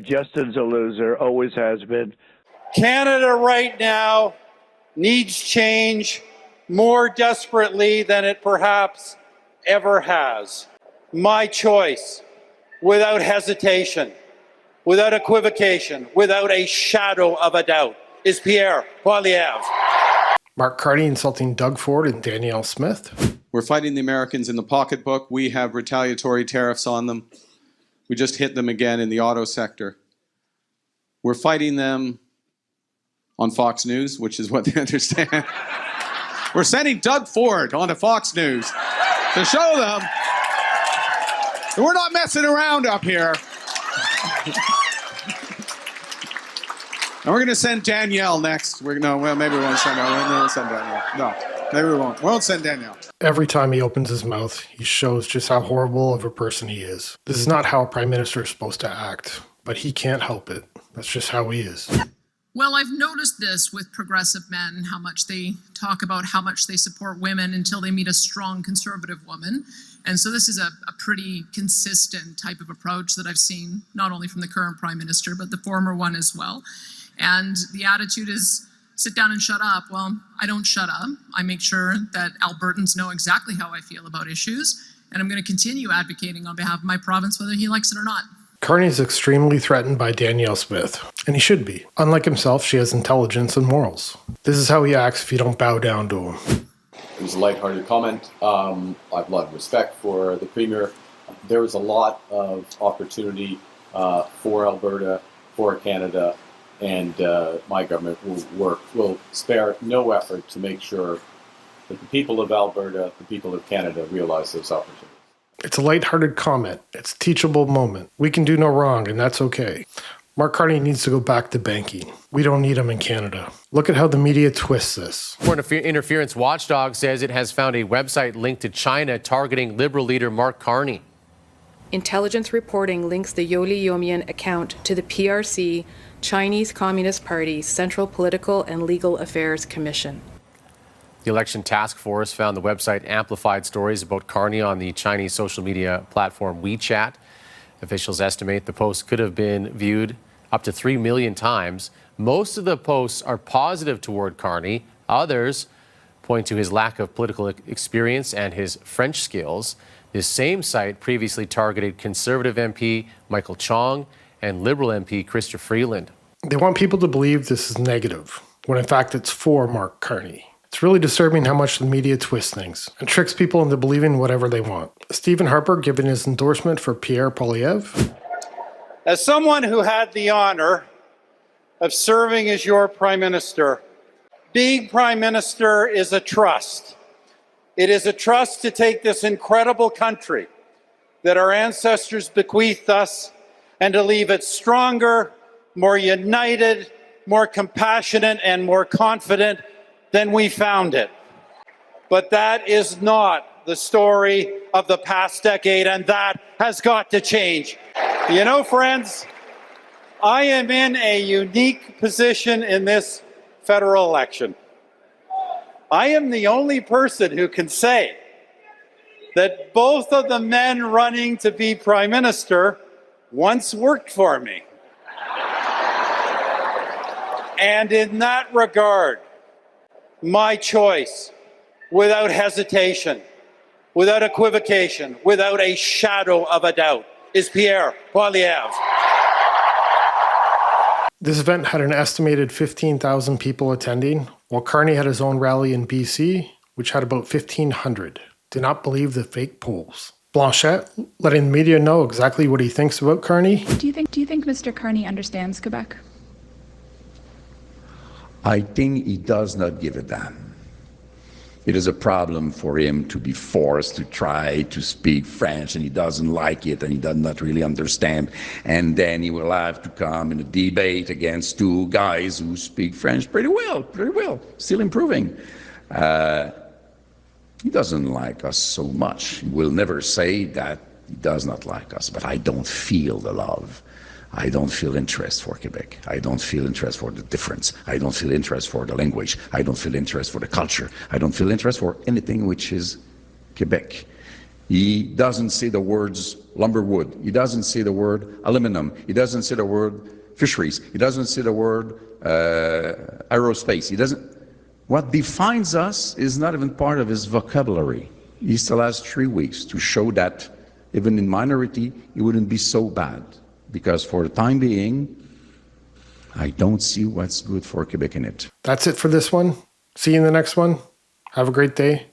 Justin's a loser, always has been. Canada right now needs change more desperately than it perhaps ever has. My choice, without hesitation, without equivocation, without a shadow of a doubt, is Pierre Poilievre. Mark Carney insulting Doug Ford and Danielle Smith. We're fighting the Americans in the pocketbook. We have retaliatory tariffs on them. We just hit them again in the auto sector. We're fighting them on Fox News, which is what they understand. We're sending Doug Ford onto Fox News to show them that we're not messing around up here. And we're going to send Danielle next. Maybe we won't send her. We'll send Danielle. No, maybe we won't. We won't send Danielle. Every time he opens his mouth, he shows just how horrible of a person he is. This is not how a prime minister is supposed to act, but he can't help it. That's just how he is. Well, I've noticed this with progressive men, how much they talk about how much they support women until they meet a strong conservative woman. And so this is a pretty consistent type of approach that I've seen, not only from the current prime minister, but the former one as well. And the attitude is, sit down and shut up. Well, I don't shut up. I make sure that Albertans know exactly how I feel about issues, and I'm going to continue advocating on behalf of my province, whether he likes it or not. Carney is extremely threatened by Danielle Smith, and he should be. Unlike himself, she has intelligence and morals. This is how he acts if you don't bow down to him. It was a lighthearted comment. I have a lot of respect for the Premier. There was a lot of opportunity for Alberta, for Canada, and my government will spare no effort to make sure that the people of Alberta, the people of Canada realize those opportunities. It's a lighthearted comment. It's a teachable moment. We can do no wrong, and that's okay. Mark Carney needs to go back to banking. We don't need him in Canada. Look at how the media twists this. Foreign Interference Watchdog says it has found a website linked to China targeting Liberal leader Mark Carney. Intelligence reporting links the Yoli Yomian account to the PRC, Chinese Communist Party's Central Political and Legal Affairs Commission. The election task force found the website amplified stories about Carney on the Chinese social media platform WeChat. Officials estimate the post could have been viewed up to 3 million times. Most of the posts are positive toward Carney. Others point to his lack of political experience and his French skills. This same site previously targeted Conservative MP Michael Chong and Liberal MP Chrystia Freeland. They want people to believe this is negative, when in fact it's for Mark Carney. It's really disturbing how much the media twists things and tricks people into believing whatever they want. Stephen Harper giving his endorsement for Pierre Poilievre. As someone who had the honor of serving as your prime minister, being prime minister is a trust. It is a trust to take this incredible country that our ancestors bequeathed us and to leave it stronger, more united, more compassionate, and more confident than we found it. But that is not the story of the past decade, and that has got to change. You know, friends, I am in a unique position in this federal election. I am the only person who can say that both of the men running to be prime minister once worked for me. And in that regard, my choice, without hesitation, without equivocation, without a shadow of a doubt, is Pierre Poilievre. This event had an estimated 15,000 people attending, while Carney had his own rally in BC, which had about 1,500. Do not believe the fake polls. Blanchet, letting the media know exactly what he thinks about Carney. Do you think Mr. Carney understands Quebec? I think he does not give a damn. It is a problem for him to be forced to try to speak French, and he doesn't like it, and he does not really understand. And then he will have to come in a debate against two guys who speak French pretty well, still improving. He doesn't like us so much. He will never say that he does not like us, but I don't feel the love. I don't feel interest for Quebec. I don't feel interest for the difference. I don't feel interest for the language. I don't feel interest for the culture. I don't feel interest for anything which is Quebec. He doesn't say the words lumberwood. He doesn't say the word aluminum. He doesn't say the word fisheries. He doesn't say the word aerospace. He doesn't. What defines us is not even part of his vocabulary. He still has 3 weeks to show that even in minority, it wouldn't be so bad. Because for the time being, I don't see what's good for Quebec in it. That's it for this one. See you in the next one. Have a great day.